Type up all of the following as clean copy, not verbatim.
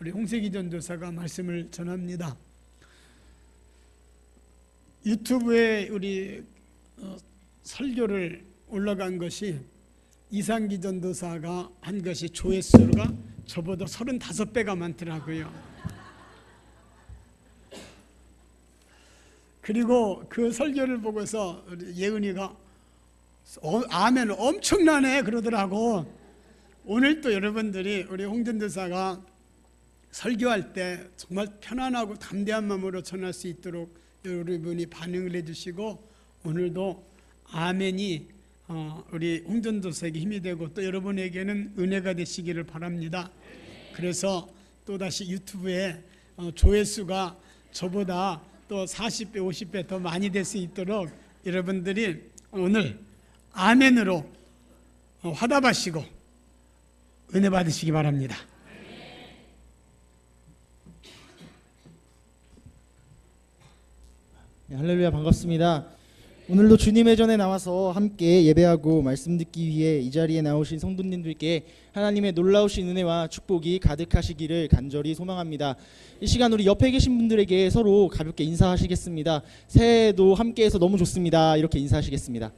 우리 홍세기 전도사가 말씀을 전합니다. 유튜브에 우리 설교를 올라간 것이 이상기 전도사가 한 것이 조회수가 저보다 35배가 많더라고요. 그리고 그 설교를 보고서 우리 예은이가 아멘 엄청나네 그러더라고. 오늘 또 여러분들이 우리 홍 전도사가 설교할 때 정말 편안하고 담대한 마음으로 전할 수 있도록 여러분이 반응을 해주시고 오늘도 아멘이 우리 홍 전도사에게 힘이 되고 또 여러분에게는 은혜가 되시기를 바랍니다. 그래서 또다시 유튜브에 조회수가 저보다 또 40배 50배 더 많이 될 수 있도록 여러분들이 오늘 아멘으로 화답하시고 은혜 받으시기 바랍니다. 네, 할렐루야, 반갑습니다. 오늘도 주님의 전에 나와서 함께 예배하고 말씀 듣기 위해 이 자리에 나오신 성도님들께 하나님의 놀라우신 은혜와 축복이 가득하시기를 간절히 소망합니다. 이 시간 우리 옆에 계신 분들에게 서로 가볍게 인사하시겠습니다. 새해에도 함께해서 너무 좋습니다. 이렇게 인사하시겠습니다.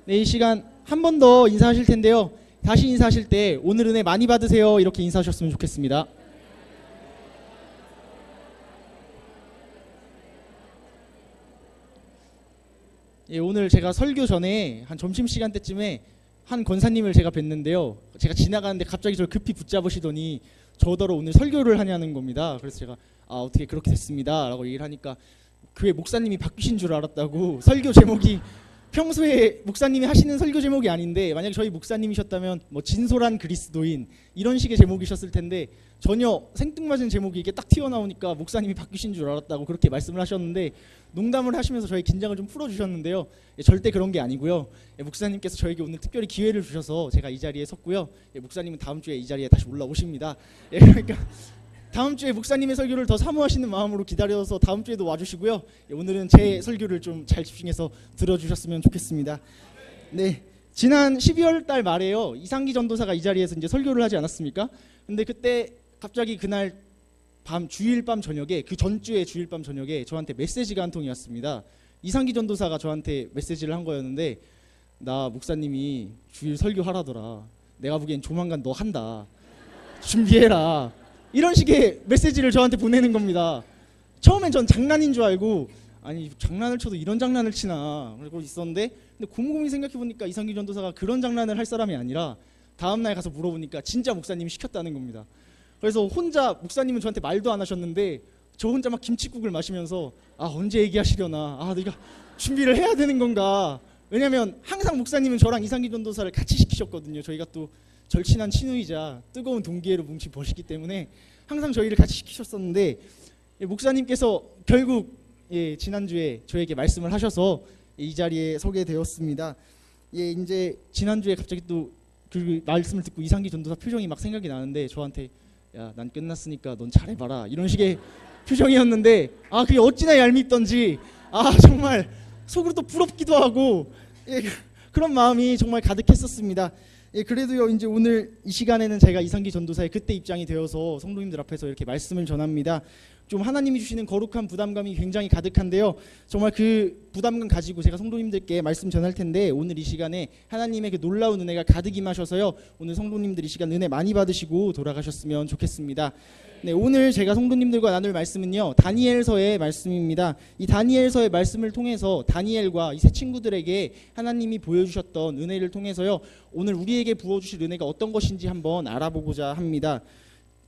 네, 이 시간 한 번 더 인사하실 텐데요. 다시 인사하실 때 오늘 은혜 많이 받으세요 이렇게 인사하셨으면 좋겠습니다. 예, 오늘 제가 설교 전에 한 점심시간 때쯤에 한 권사님을 제가 뵀는데요. 제가 지나가는데 갑자기 저를 급히 붙잡으시더니 저더러 오늘 설교를 하냐는 겁니다. 그래서 제가 어떻게 그렇게 됐습니다 라고 얘기를 하니까 교회 목사님이 바뀌신 줄 알았다고. 설교 제목이 평소에 목사님이 하시는 설교 제목이 아닌데 만약에 저희 목사님이셨다면 뭐 진솔한 그리스도인 이런 식의 제목이셨을 텐데 전혀 생뚱맞은 제목이 이게 딱 튀어나오니까 목사님이 바뀌신 줄 알았다고 그렇게 말씀을 하셨는데 농담을 하시면서 저희 긴장을 좀 풀어주셨는데요. 절대 그런 게 아니고요. 목사님께서 저에게 오늘 특별히 기회를 주셔서 제가 이 자리에 섰고요. 목사님은 다음 주에 이 자리에 다시 올라오십니다. 그러니까 다음 주에 목사님의 설교를 더 사모하시는 마음으로 기다려서 다음 주에도 와주시고요. 오늘은 제 설교를 좀 잘 집중해서 들어주셨으면 좋겠습니다. 네, 지난 12월 달 말에요. 이상기 전도사가 이 자리에서 이제 설교를 하지 않았습니까? 근데 그때 갑자기 그날 밤 주일 밤 저녁에 그 전주에 주일 밤 저녁에 저한테 메시지가 한 통이 왔습니다. 이상기 전도사가 저한테 메시지를 한 거였는데 나 목사님이 주일 설교하라더라. 내가 보기엔 조만간 너 한다. 준비해라. 이런 식의 메시지를 저한테 보내는 겁니다. 처음엔 전 장난인 줄 알고 아니 장난을 쳐도 이런 장난을 치나 그러고 있었는데 근데 곰곰이 생각해보니까 이상기 전도사가 그런 장난을 할 사람이 아니라 다음날 가서 물어보니까 진짜 목사님이 시켰다는 겁니다. 그래서 혼자 목사님은 저한테 말도 안 하셨는데 저 혼자 막 김칫국을 마시면서 언제 얘기하시려나 내가 준비를 해야 되는 건가. 왜냐면 항상 목사님은 저랑 이상기 전도사를 같이 시키셨거든요. 저희가 또 절친한 친구이자 뜨거운 동기애로 뭉친 벗이기 때문에 항상 저희를 같이 시키셨었는데 목사님께서 결국 지난주에 저에게 말씀을 하셔서 이 자리에 서게 되었습니다. 이제 지난주에 갑자기 또 그 말씀을 듣고 이상기 전도사 표정이 막 생각이 나는데 저한테 야, 난 끝났으니까 넌 잘해봐라 이런 식의 표정이었는데 그게 어찌나 얄밉던지 정말 속으로 또 부럽기도 하고 그런 마음이 정말 가득했었습니다. 그래도요 이제 오늘 이 시간에는 제가 이상기 전도사의 그때 입장이 되어서 성도님들 앞에서 이렇게 말씀을 전합니다. 좀 하나님이 주시는 거룩한 부담감이 굉장히 가득한데요. 정말 그 부담감 가지고 제가 성도님들께 말씀 전할 텐데 오늘 이 시간에 하나님의 그 놀라운 은혜가 가득 임하셔서요. 오늘 성도님들 이 시간 은혜 많이 받으시고 돌아가셨으면 좋겠습니다. 네, 오늘 제가 성도님들과 나눌 말씀은요. 다니엘서의 말씀입니다. 이 다니엘서의 말씀을 통해서 다니엘과 이 세 친구들에게 하나님이 보여주셨던 은혜를 통해서요. 오늘 우리에게 부어주실 은혜가 어떤 것인지 한번 알아보고자 합니다.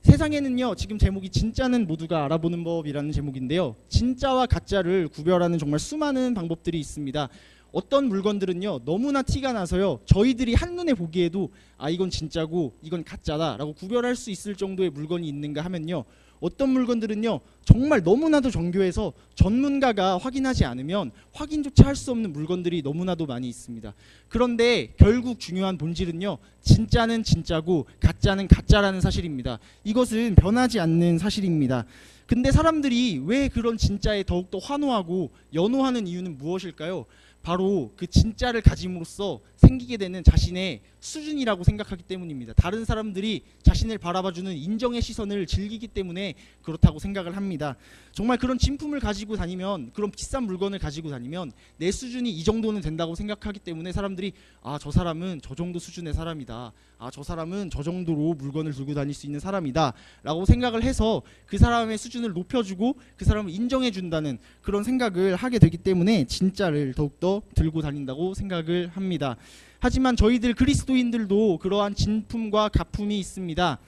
세상에는요 지금 제목이 진짜는 모두가 알아보는 법이라는 제목인데요. 진짜와 가짜를 구별하는 정말 수많은 방법들이 있습니다. 어떤 물건들은요 너무나 티가 나서요 저희들이 한눈에 보기에도 이건 진짜고 이건 가짜다 라고 구별할 수 있을 정도의 물건이 있는가 하면요 어떤 물건들은요 정말 너무나도 정교해서 전문가가 확인하지 않으면 확인조차 할 수 없는 물건들이 너무나도 많이 있습니다. 그런데 결국 중요한 본질은요 진짜는 진짜고 가짜는 가짜라는 사실입니다. 이것은 변하지 않는 사실입니다. 근데 사람들이 왜 그런 진짜에 더욱더 환호하고 연호하는 이유는 무엇일까요? 바로 그 진짜를 가짐으로써 생기게 되는 자신의 수준이라고 생각하기 때문입니다. 다른 사람들이 자신을 바라봐주는 인정의 시선을 즐기기 때문에 그렇다고 생각을 합니다. 정말 그런 진품을 가지고 다니면, 그런 비싼 물건을 가지고 다니면 내 수준이 이 정도는 된다고 생각하기 때문에 사람들이 아, 저 사람은 저 정도 수준의 사람이다, 아, 저 사람은 저 정도로 물건을 들고 다닐 수 있는 사람이다 라고 생각을 해서 그 사람의 수준을 높여주고 그 사람을 인정해준다는 그런 생각을 하게 되기 때문에 진짜를 더욱더 들고 다닌다고 생각을 합니다. 하지만 저희들 그리스도인들도 그러한 진품과 가품이 있습니다.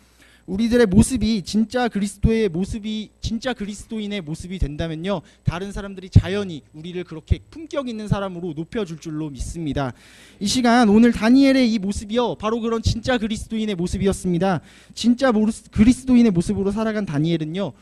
우리들의 모습이 진짜 그리스도인의 모습이 된다면요, 다른 사람들이 자연히 우리를 그렇게 품격 있는 사람으로 높여줄 줄로 믿습니다. 이 시간 오늘 다니엘의 이 모습이요, 바로 그런 진짜 그리스도인의 모습이었습니다. 진짜 그리스도인의 모습으로 살아간 다니엘은요,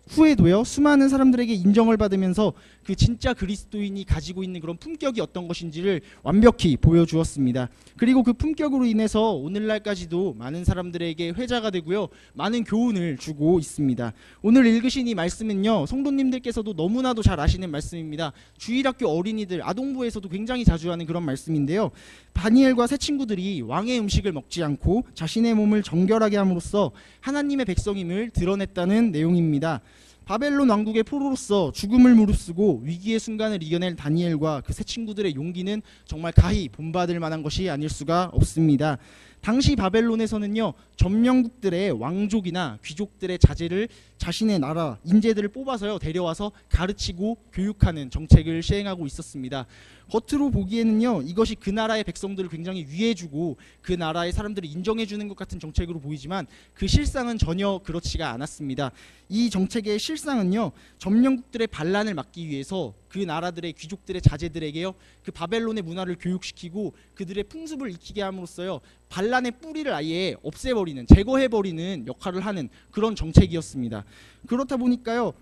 후에도요 수많은 사람들에게 인정을 받으면서 그 진짜 그리스도인이 가지고 있는 그런 품격이 어떤 것인지를 완벽히 보여주었습니다. 그리고 그 품격으로 인해서 오늘날까지도 많은 사람들에게 회자가 되고요, 많은 교훈을 주고 있습니다. 오늘 읽으신 이 말씀은요, 성도님들께서도 너무나도 잘 아시는 말씀입니다. 주일학교 어린이들, 아동부에서도 굉장히 자주 하는 그런 말씀인데요, 다니엘과 세 친구들이 왕의 음식을 먹지 않고 자신의 몸을 정결하게 함으로써 하나님의 백성임을 드러냈다는 내용입니다. 바벨론 왕국의 포로로서 죽음을 무릅쓰고 위기의 순간을 이겨낼 다니엘과 그 세 친구들의 용기는 정말 가히 본받을 만한 것이 아닐 수가 없습니다. 당시 바벨론에서는요, 점령국들의 왕족이나 귀족들의 자제를 자신의 나라 인재들을 뽑아서요 데려와서 가르치고 교육하는 정책을 시행하고 있었습니다. 겉으로 보기에는요, 이것이 그 나라의 백성들을 굉장히 위해주고 그 나라의 사람들을 인정해주는 것 같은 정책으로 보이지만 그 실상은 전혀 그렇지가 않았습니다. 이 정책의 실상은요, 점령국들의 반란을 막기 위해서 그 나라들의 귀족들의 자제들에게요, 그 바벨론의 문화를 교육시키고 그들의 풍습을 익히게 함으로써요, 반란의 뿌리를 아예 없애버리는, 제거해버리는 역할을 하는 그런 정책이었습니다. 그렇다 보니까요,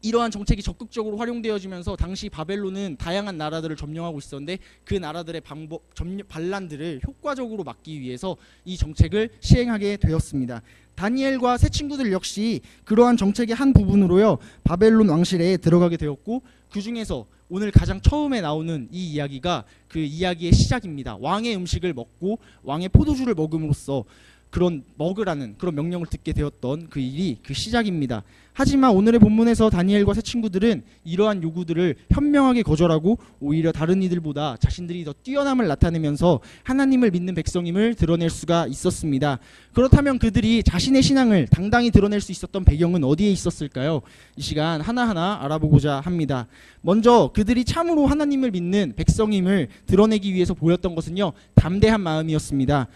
이러한 정책이 적극적으로 활용되어지면서 당시 바벨론은 다양한 나라들을 점령하고 있었는데 그 나라들의 반란들을 효과적으로 막기 위해서 이 정책을 시행하게 되었습니다. 다니엘과 세 친구들 역시 그러한 정책의 한 부분으로요, 바벨론 왕실에 들어가게 되었고, 그 중에서 오늘 가장 처음에 나오는 이 이야기가 그 이야기의 시작입니다. 왕의 음식을 먹고 왕의 포도주를 먹음으로써 먹으라는 그런 명령을 듣게 되었던 그 일이 그 시작입니다. 하지만 오늘의 본문에서 다니엘과 새 친구들은 이러한 요구들을 현명하게 거절하고 오히려 다른 이들보다 자신들이 더 뛰어남을 나타내면서 하나님을 믿는 백성임을 드러낼 수가 있었습니다. 그렇다면 그들이 자신의 신앙을 당당히 드러낼 수 있었던 배경은 어디에 있었을까요? 이 시간 하나하나 알아보고자 합니다. 먼저 그들이 참으로 하나님을 믿는 백성임을 드러내기 위해서 보였던 것은요, 담대한 마음이었습니다.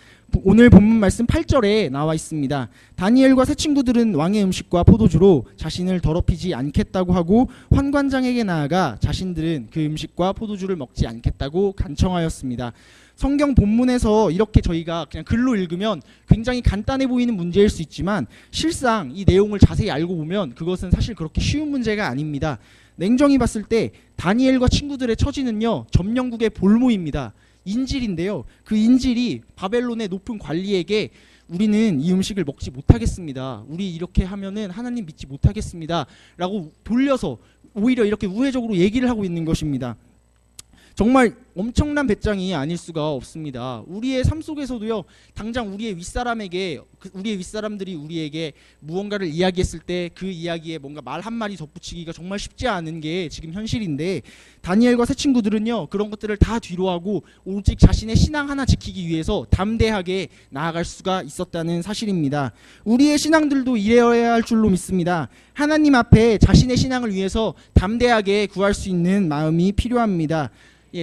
오늘 본문 말씀 8절에 나와 있습니다. 다니엘과 새 친구들은 왕의 음식과 포도주로 자신을 더럽히지 않겠다고 하고 환관장에게 나아가 자신들은 그 음식과 포도주를 먹지 않겠다고 간청하였습니다. 성경 본문에서 이렇게 저희가 그냥 글로 읽으면 굉장히 간단해 보이는 문제일 수 있지만 실상 이 내용을 자세히 알고 보면 그것은 사실 그렇게 쉬운 문제가 아닙니다. 냉정히 봤을 때 다니엘과 친구들의 처지는요, 점령국의 볼모입니다. 인질인데요, 그 인질이 바벨론의 높은 관리에게 우리는 이 음식을 먹지 못하겠습니다, 우리 이렇게 하면은 하나님 믿지 못하겠습니다 라고 돌려서 오히려 이렇게 우회적으로 얘기를 하고 있는 것입니다. 정말 엄청난 배짱이 아닐 수가 없습니다. 우리의 삶 속에서도요, 당장 우리의 윗사람들이 우리에게 무언가를 이야기했을 때 그 이야기에 뭔가 말 한마디 덧붙이기가 정말 쉽지 않은 게 지금 현실인데, 다니엘과 새 친구들은요, 그런 것들을 다 뒤로하고 오직 자신의 신앙 하나 지키기 위해서 담대하게 나아갈 수가 있었다는 사실입니다. 우리의 신앙들도 이래야 할 줄로 믿습니다. 하나님 앞에 자신의 신앙을 위해서 담대하게 구할 수 있는 마음이 필요합니다.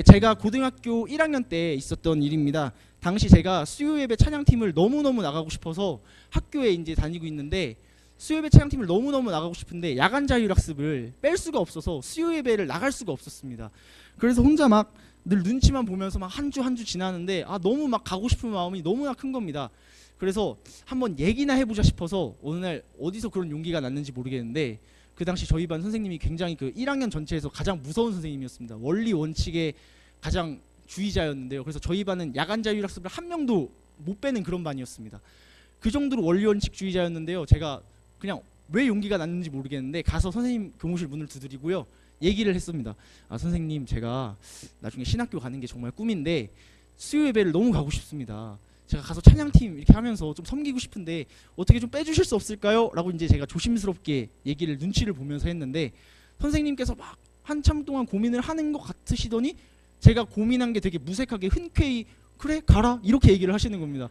제가 고등학교 1학년 때 있었던 일입니다. 당시 제가 수요예배 찬양팀을 너무너무 나가고 싶어서 학교에 이제 다니고 있는데, 수요예배 찬양팀을 너무너무 나가고 싶은데 야간 자율학습을 뺄 수가 없어서 수요예배를 나갈 수가 없었습니다. 그래서 혼자 막 늘 눈치만 보면서 막 한 주 한 주 지나는데 너무 막 가고 싶은 마음이 너무나 큰 겁니다. 그래서 한번 얘기나 해보자 싶어서 어느 날 어디서 그런 용기가 났는지 모르겠는데, 그 당시 저희 반 선생님이 굉장히 그 1학년 전체에서 가장 무서운 선생님이었습니다. 원리 원칙의 가장 주의자였는데요. 그래서 저희 반은 야간 자율학습을 한 명도 못 빼는 그런 반이었습니다. 그 정도로 원리 원칙 주의자였는데요. 제가 그냥 왜 용기가 났는지 모르겠는데 가서 선생님 교무실 문을 두드리고요, 얘기를 했습니다. 아 선생님, 제가 나중에 신학교 가는 게 정말 꿈인데 수요 예배를 너무 가고 싶습니다. 제가 가서 찬양팀 이렇게 하면서 좀 섬기고 싶은데 어떻게 좀 빼주실 수 없을까요? 라고 이제 제가 조심스럽게 얘기를 눈치를 보면서 했는데 선생님께서 막 한참 동안 고민을 하는 것 같으시더니 제가 고민한 게 되게 무색하게 흔쾌히 그래 가라 이렇게 얘기를 하시는 겁니다.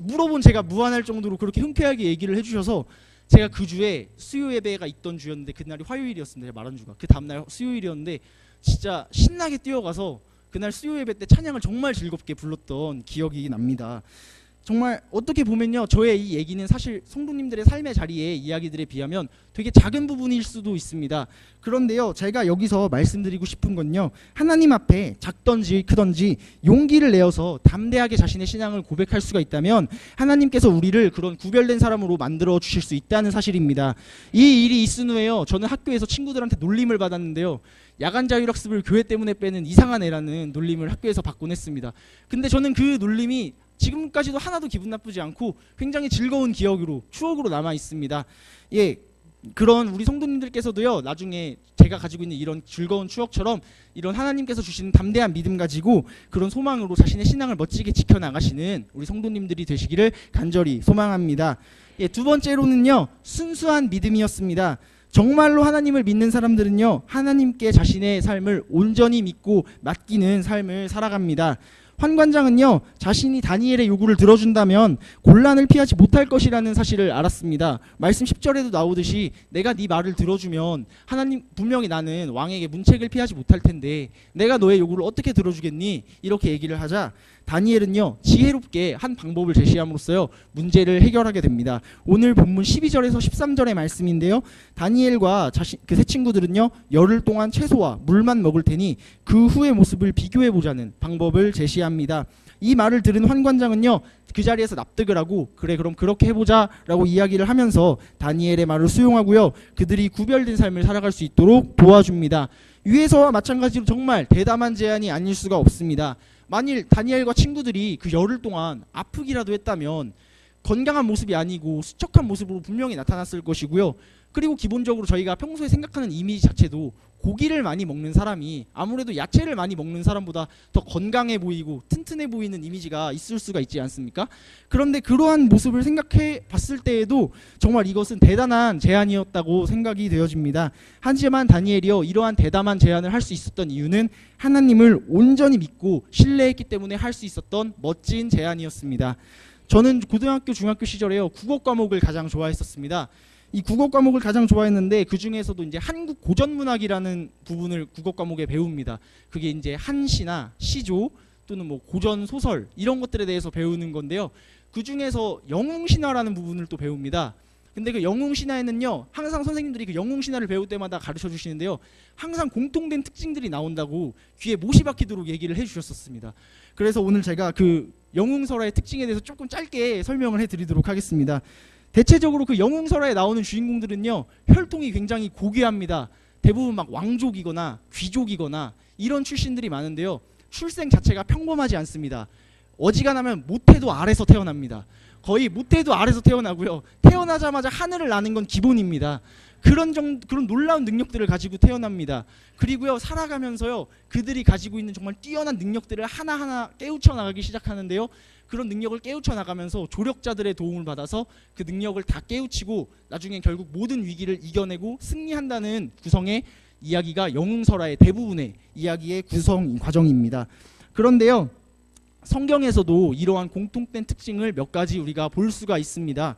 물어본 제가 무안할 정도로 그렇게 흔쾌하게 얘기를 해주셔서 제가 그 주에 수요 예배가 있던 주였는데 그날이 화요일이었습니다. 제가 말한 주가 그 다음날 수요일이었는데 진짜 신나게 뛰어가서 그날 수요 예배 때 찬양을 정말 즐겁게 불렀던 기억이 납니다. 정말 어떻게 보면요, 저의 이 얘기는 사실 성도님들의 삶의 자리의 이야기들에 비하면 되게 작은 부분일 수도 있습니다. 그런데요, 제가 여기서 말씀드리고 싶은 건요, 하나님 앞에 작던지 크던지 용기를 내어서 담대하게 자신의 신앙을 고백할 수가 있다면 하나님께서 우리를 그런 구별된 사람으로 만들어 주실 수 있다는 사실입니다. 이 일이 있은 후에요, 저는 학교에서 친구들한테 놀림을 받았는데요, 야간 자율학습을 교회 때문에 빼는 이상한 애라는 놀림을 학교에서 받곤 했습니다. 근데 저는 그 놀림이 지금까지도 하나도 기분 나쁘지 않고 굉장히 즐거운 기억으로, 추억으로 남아 있습니다. 예, 그런 우리 성도님들께서도요, 나중에 제가 가지고 있는 이런 즐거운 추억처럼 이런 하나님께서 주시는 담대한 믿음 가지고 그런 소망으로 자신의 신앙을 멋지게 지켜나가시는 우리 성도님들이 되시기를 간절히 소망합니다. 예, 두 번째로는요, 순수한 믿음이었습니다. 정말로 하나님을 믿는 사람들은요, 하나님께 자신의 삶을 온전히 믿고 맡기는 삶을 살아갑니다. 환관장은요, 자신이 다니엘의 요구를 들어준다면 곤란을 피하지 못할 것이라는 사실을 알았습니다. 말씀 10절에도 나오듯이 내가 네 말을 들어주면 하나님, 분명히 나는 왕에게 문책을 피하지 못할 텐데 내가 너의 요구를 어떻게 들어주겠니? 이렇게 얘기를 하자 다니엘은요, 지혜롭게 한 방법을 제시함으로써요, 문제를 해결하게 됩니다. 오늘 본문 12절에서 13절의 말씀인데요, 다니엘과 그 세 친구들은요, 열흘 동안 채소와 물만 먹을 테니 그 후의 모습을 비교해보자는 방법을 제시합니다. 이 말을 들은 환관장은요, 그 자리에서 납득을 하고 그래 그럼 그렇게 해보자 라고 이야기를 하면서 다니엘의 말을 수용하고요, 그들이 구별된 삶을 살아갈 수 있도록 도와줍니다. 위에서와 마찬가지로 정말 대담한 제안이 아닐 수가 없습니다. 만일 다니엘과 친구들이 그 열흘 동안 아프기라도 했다면 건강한 모습이 아니고 수척한 모습으로 분명히 나타났을 것이고요. 그리고 기본적으로 저희가 평소에 생각하는 이미지 자체도 고기를 많이 먹는 사람이 아무래도 야채를 많이 먹는 사람보다 더 건강해 보이고 튼튼해 보이는 이미지가 있을 수가 있지 않습니까? 그런데 그러한 모습을 생각해 봤을 때에도 정말 이것은 대단한 제안이었다고 생각이 되어집니다. 하지만 다니엘이요, 이러한 대담한 제안을 할 수 있었던 이유는 하나님을 온전히 믿고 신뢰했기 때문에 할 수 있었던 멋진 제안이었습니다. 저는 고등학교, 중학교 시절에요, 국어 과목을 가장 좋아했었습니다. 이 국어 과목을 가장 좋아했는데 그 중에서도 이제 한국 고전문학이라는 부분을 국어 과목에 배웁니다. 그게 이제 한시나 시조 또는 뭐 고전 소설 이런 것들에 대해서 배우는 건데요. 그 중에서 영웅신화라는 부분을 또 배웁니다. 근데 그 영웅신화에는요, 항상 선생님들이 그 영웅신화를 배울 때마다 가르쳐 주시는데요, 항상 공통된 특징들이 나온다고 귀에 못이 박히도록 얘기를 해주셨었습니다. 그래서 오늘 제가 그 영웅설화의 특징에 대해서 조금 짧게 설명을 해드리도록 하겠습니다. 대체적으로 그 영웅설화에 나오는 주인공들은요, 혈통이 굉장히 고귀합니다. 대부분 막 왕족이거나 귀족이거나 이런 출신들이 많은데요, 출생 자체가 평범하지 않습니다. 어지간하면 모태도 아래서 태어납니다. 거의 모태도 아래서 태어나고요, 태어나자마자 하늘을 나는 건 기본입니다. 그런 놀라운 능력들을 가지고 태어납니다. 그리고요, 살아가면서요, 그들이 가지고 있는 정말 뛰어난 능력들을 하나하나 깨우쳐 나가기 시작하는데요, 그런 능력을 깨우쳐 나가면서 조력자들의 도움을 받아서 그 능력을 다 깨우치고 나중에 결국 모든 위기를 이겨내고 승리한다는 구성의 이야기가 영웅설화의 대부분의 이야기의 구성 과정입니다. 그런데요, 성경에서도 이러한 공통된 특징을 몇 가지 우리가 볼 수가 있습니다.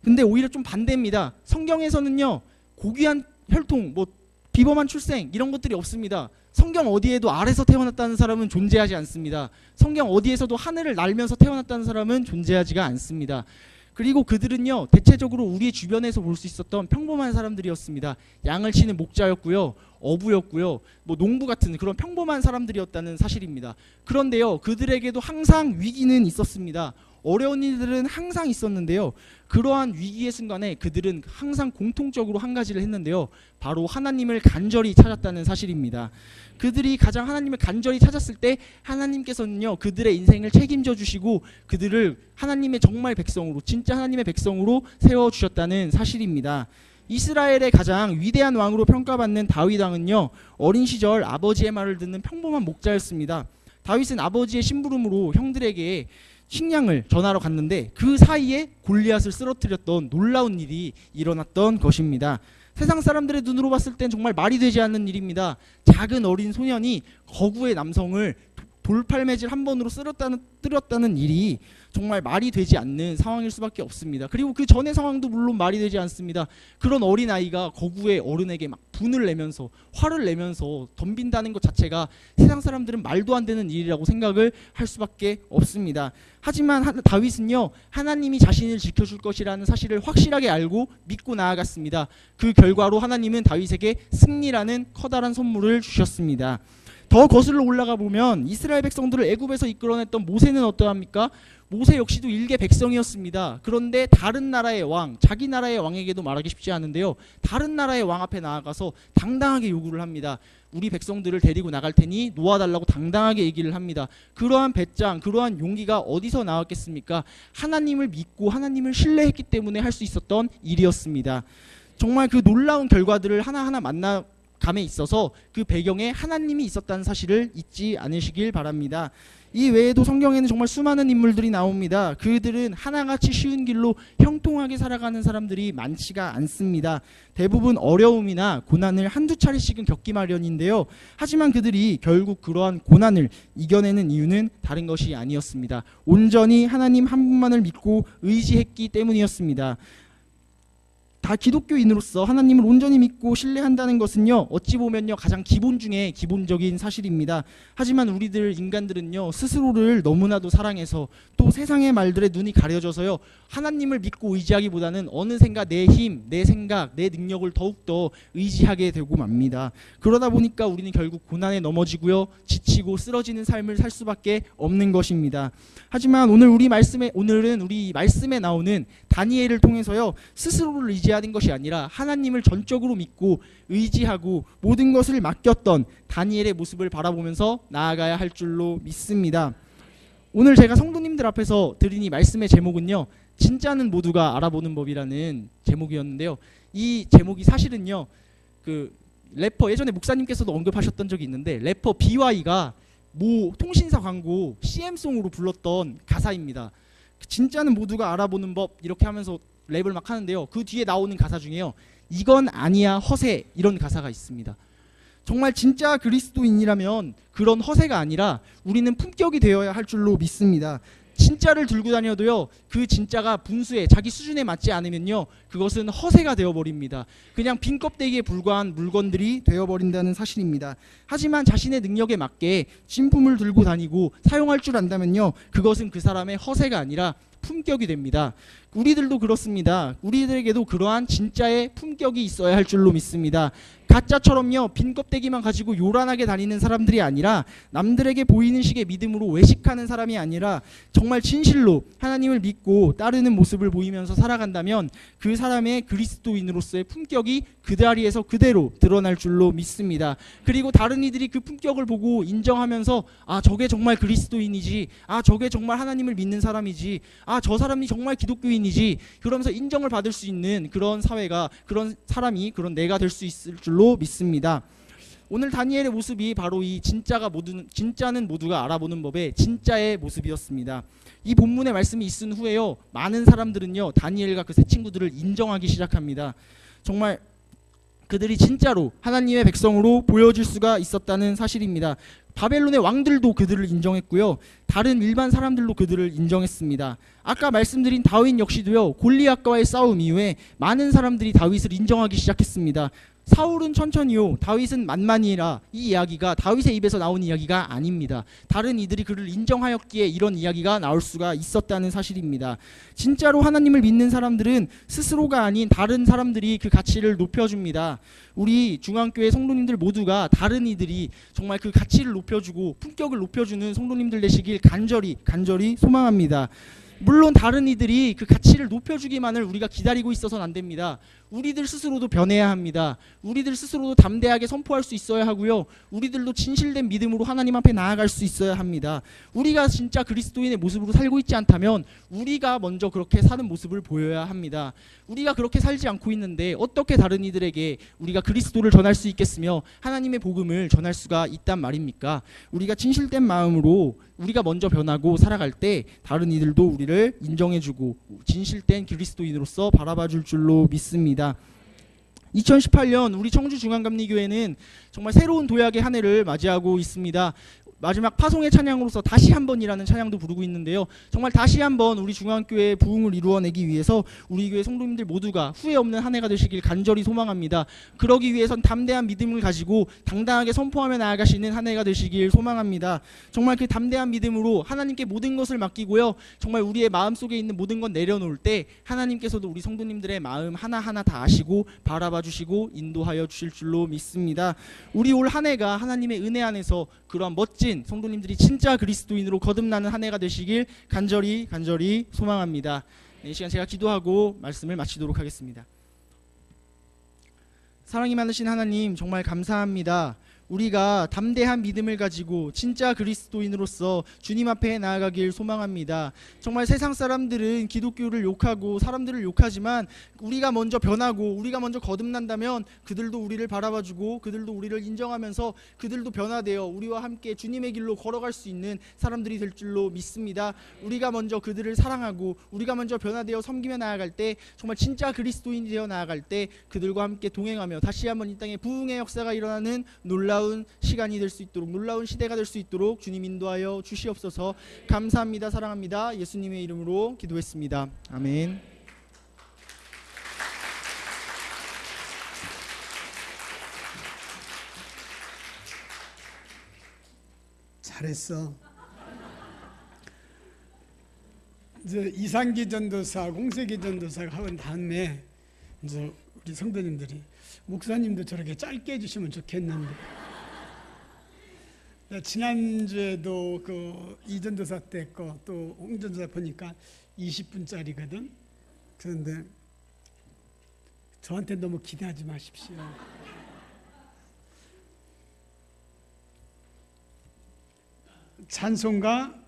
근데 오히려 좀 반대입니다. 성경에서는요, 고귀한 혈통, 뭐 비범한 출생 이런 것들이 없습니다. 성경 어디에도 아래서 태어났다는 사람은 존재하지 않습니다. 성경 어디에서도 하늘을 날면서 태어났다는 사람은 존재하지가 않습니다. 그리고 그들은요, 대체적으로 우리 주변에서 볼 수 있었던 평범한 사람들이었습니다. 양을 치는 목자였고요, 어부였고요, 뭐 농부 같은 그런 평범한 사람들이었다는 사실입니다. 그런데요, 그들에게도 항상 위기는 있었습니다. 어려운 일들은 항상 있었는데요, 그러한 위기의 순간에 그들은 항상 공통적으로 한 가지를 했는데요, 바로 하나님을 간절히 찾았다는 사실입니다. 그들이 가장 하나님을 간절히 찾았을 때 하나님께서는요, 그들의 인생을 책임져 주시고 그들을 하나님의 정말 백성으로, 진짜 하나님의 백성으로 세워주셨다는 사실입니다. 이스라엘의 가장 위대한 왕으로 평가받는 다윗 왕은요, 어린 시절 아버지의 말을 듣는 평범한 목자였습니다. 다윗은 아버지의 심부름으로 형들에게 식량을 전하러 갔는데 그 사이에 골리앗을 쓰러뜨렸던 놀라운 일이 일어났던 것입니다. 세상 사람들의 눈으로 봤을 땐 정말 말이 되지 않는 일입니다. 작은 어린 소년이 거구의 남성을 돌팔매질 한 번으로 쓰러뜨렸다는 일이 정말 말이 되지 않는 상황일 수밖에 없습니다. 그리고 그 전의 상황도 물론 말이 되지 않습니다. 그런 어린아이가 거구의 어른에게 막 분을 내면서 화를 내면서 덤빈다는 것 자체가 세상 사람들은 말도 안 되는 일이라고 생각을 할 수밖에 없습니다. 하지만 다윗은요, 하나님이 자신을 지켜줄 것이라는 사실을 확실하게 알고 믿고 나아갔습니다. 그 결과로 하나님은 다윗에게 승리라는 커다란 선물을 주셨습니다. 더 거슬러 올라가 보면 이스라엘 백성들을 애굽에서 이끌어냈던 모세는 어떠합니까? 모세 역시도 일개 백성이었습니다. 그런데 다른 나라의 왕, 자기 나라의 왕에게도 말하기 쉽지 않은데요, 다른 나라의 왕 앞에 나아가서 당당하게 요구를 합니다. 우리 백성들을 데리고 나갈 테니 놓아달라고 당당하게 얘기를 합니다. 그러한 배짱, 그러한 용기가 어디서 나왔겠습니까? 하나님을 믿고 하나님을 신뢰했기 때문에 할 수 있었던 일이었습니다. 정말 그 놀라운 결과들을 하나하나 감에 있어서 그 배경에 하나님이 있었다는 사실을 잊지 않으시길 바랍니다. 이 외에도 성경에는 정말 수많은 인물들이 나옵니다. 그들은 하나같이 쉬운 길로 형통하게 살아가는 사람들이 많지가 않습니다. 대부분 어려움이나 고난을 한두 차례씩은 겪기 마련인데요. 하지만 그들이 결국 그러한 고난을 이겨내는 이유는 다른 것이 아니었습니다. 온전히 하나님 한 분만을 믿고 의지했기 때문이었습니다. 다 기독교인으로서 하나님을 온전히 믿고 신뢰한다는 것은요, 어찌 보면요, 가장 기본 중에 기본적인 사실입니다. 하지만 우리들 인간들은요, 스스로를 너무나도 사랑해서 또 세상의 말들에 눈이 가려져서요, 하나님을 믿고 의지하기보다는 어느샌가 내 힘, 내 생각, 내 능력을 더욱더 의지하게 되고 맙니다. 그러다 보니까 우리는 결국 고난에 넘어지고요, 지치고 쓰러지는 삶을 살 수밖에 없는 것입니다. 하지만 오늘은 우리 말씀에 나오는 다니엘을 통해서요, 스스로를 의지하는 것이 아니라 하나님을 전적으로 믿고 의지하고 모든 것을 맡겼던 다니엘의 모습을 바라보면서 나아가야 할 줄로 믿습니다. 오늘 제가 성도님들 앞에서 드린 이 말씀의 제목은요, 진짜는 모두가 알아보는 법이라는 제목이었는데요. 이 제목이 사실은요, 그 래퍼, 예전에 목사님께서도 언급하셨던 적이 있는데, 래퍼 BY가 모 통신사 광고 CM송으로 불렀던 가사입니다. 진짜는 모두가 알아보는 법, 이렇게 하면서 랩을 막 하는데요, 그 뒤에 나오는 가사 중에요, 이건 아니야 허세, 이런 가사가 있습니다. 정말 진짜 그리스도인이라면 그런 허세가 아니라 우리는 품격이 되어야 할 줄로 믿습니다. 진짜를 들고 다녀도요, 그 진짜가 분수에 자기 수준에 맞지 않으면요, 그것은 허세가 되어버립니다. 그냥 빈 껍데기에 불과한 물건들이 되어버린다는 사실입니다. 하지만 자신의 능력에 맞게 신품을 들고 다니고 사용할 줄 안다면요, 그것은 그 사람의 허세가 아니라 품격이 됩니다. 우리들도 그렇습니다. 우리들에게도 그러한 진짜의 품격이 있어야 할 줄로 믿습니다. 가짜처럼요, 빈 껍데기만 가지고 요란하게 다니는 사람들이 아니라, 남들에게 보이는 식의 믿음으로 외식하는 사람이 아니라 정말 진실로 하나님을 믿고 따르는 모습을 보이면서 살아간다면 그 사람의 그리스도인으로서의 품격이 그 자리에서 그대로 드러날 줄로 믿습니다. 그리고 다른 이들이 그 품격을 보고 인정하면서, 아, 저게 정말 그리스도인이지, 아, 저게 정말 하나님을 믿는 사람이지, 아, 저 사람이 정말 기독교인이지, 그러면서 인정을 받을 수 있는 그런 사회가, 그런 사람이, 그런 내가 될 수 있을 줄로 믿습니다. 오늘 다니엘의 모습이 바로 이 진짜는 모두가 알아보는 법의 진짜의 모습이었습니다. 이 본문의 말씀이 있은 후에요, 많은 사람들은요, 다니엘과 그 세 친구들을 인정하기 시작합니다. 정말 그들이 진짜로 하나님의 백성으로 보여질 수가 있었다는 사실입니다. 바벨론의 왕들도 그들을 인정했고요, 다른 일반 사람들도 그들을 인정했습니다. 아까 말씀드린 다윗 역시도요, 골리앗과의 싸움 이후에 많은 사람들이 다윗을 인정하기 시작했습니다. 사울은 천천히요, 다윗은 만만히라, 이 이야기가 다윗의 입에서 나온 이야기가 아닙니다. 다른 이들이 그를 인정하였기에 이런 이야기가 나올 수가 있었다는 사실입니다. 진짜로 하나님을 믿는 사람들은 스스로가 아닌 다른 사람들이 그 가치를 높여줍니다. 우리 중앙교회 성도님들 모두가 다른 이들이 정말 그 가치를 높여주고 품격을 높여주는 성도님들 되시길 간절히 소망합니다. 물론 다른 이들이 그 가치를 높여주기만을 우리가 기다리고 있어서는 안 됩니다. 우리들 스스로도 변해야 합니다. 우리들 스스로도 담대하게 선포할 수 있어야 하고요. 우리들도 진실된 믿음으로 하나님 앞에 나아갈 수 있어야 합니다. 우리가 진짜 그리스도인의 모습으로 살고 있지 않다면 우리가 먼저 그렇게 사는 모습을 보여야 합니다. 우리가 그렇게 살지 않고 있는데 어떻게 다른 이들에게 우리가 그리스도를 전할 수 있겠으며 하나님의 복음을 전할 수가 있단 말입니까? 우리가 진실된 마음으로 우리가 먼저 변하고 살아갈 때 다른 이들도 우리를 인정해주고 진실된 그리스도인으로서 바라봐줄 줄로 믿습니다. 2018년 우리 청주중앙감리교회는 정말 새로운 도약의 한 해를 맞이하고 있습니다. 마지막 파송의 찬양으로서 다시 한번이라는 찬양도 부르고 있는데요. 정말 다시 한번 우리 중앙교회의 부흥을 이루어내기 위해서 우리 교회 성도님들 모두가 후회 없는 한 해가 되시길 간절히 소망합니다. 그러기 위해선 담대한 믿음을 가지고 당당하게 선포하며 나아가시는 한 해가 되시길 소망합니다. 정말 그 담대한 믿음으로 하나님께 모든 것을 맡기고요. 정말 우리의 마음속에 있는 모든 것 내려놓을 때 하나님께서도 우리 성도님들의 마음 하나하나 다 아시고 바라봐 주시고 인도하여 주실 줄로 믿습니다. 우리 올 한 해가 하나님의 은혜 안에서 그러한 멋진 성도님들이 진짜 그리스도인으로 거듭나는 한 해가 되시길 간절히 소망합니다. 이 시간 제가 기도하고 말씀을 마치도록 하겠습니다. 사랑이 많으신 하나님 정말 감사합니다. 우리가 담대한 믿음을 가지고 진짜 그리스도인으로서 주님 앞에 나아가길 소망합니다. 정말 세상 사람들은 기독교를 욕하고 사람들을 욕하지만 우리가 먼저 변하고 우리가 먼저 거듭난다면 그들도 우리를 바라봐주고 그들도 우리를 인정하면서 그들도 변화되어 우리와 함께 주님의 길로 걸어갈 수 있는 사람들이 될 줄로 믿습니다. 우리가 먼저 그들을 사랑하고 우리가 먼저 변화되어 섬기며 나아갈 때 정말 진짜 그리스도인이 되어 나아갈 때 그들과 함께 동행하며 다시 한번 이 땅에 부흥의 역사가 일어나는 놀라운 시간이 될 수 있도록 놀라운 시대가 될 수 있도록 주님 인도하여 주시옵소서. 감사합니다. 사랑합니다. 예수님의 이름으로 기도했습니다. 아멘. 잘했어. 이제 이상기 전도사, 공세기 전도사가 하고 다음에 이제 우리 성도님들이 목사님도 저렇게 짧게 해주시면 좋겠는데. 지난주에도 그 이전도사 때 거 또 홍전도사 보니까 20분짜리거든. 그런데 저한테 너무 기대하지 마십시오. 찬송가